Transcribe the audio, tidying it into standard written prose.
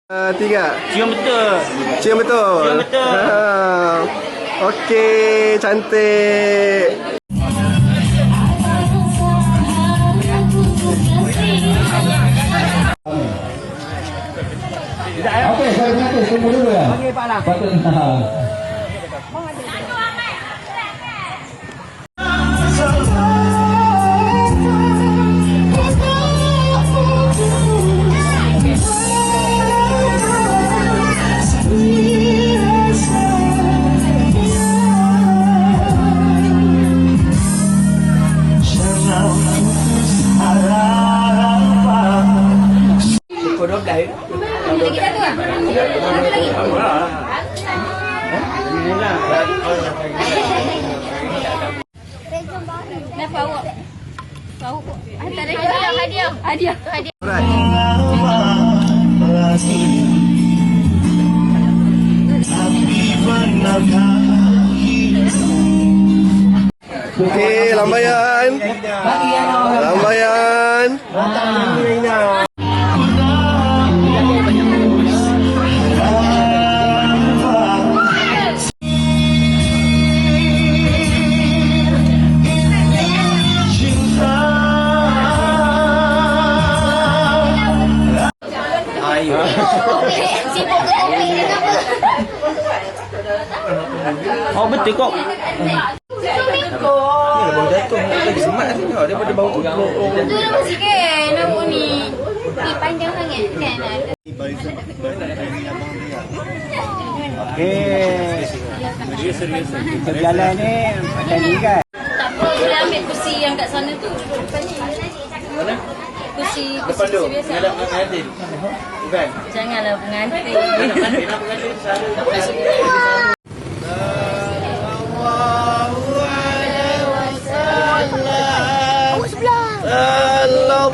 Tiga. Cium betul. Cium betul. Cium betul. Okey, cantik. Okey, saya kata semua dulu ya. Okey, Pak Lang. Patut. Kenapa awak? Kau hantar hadiah. Hadiah. Okey, lambaian. Lambaian. Oh betul kok. Bau jatuh lagi semat nanti tau daripada bau tu. Betul lah sikit nombor ni. Ni panjang sangat kan. Okey. Kita jalan ni macam ni kan. Tak apa, boleh ambil kursi yang kat sana tu. Mana? Kursi biasa. Ada pengantin. Bukan. Janganlah pengantin. Allah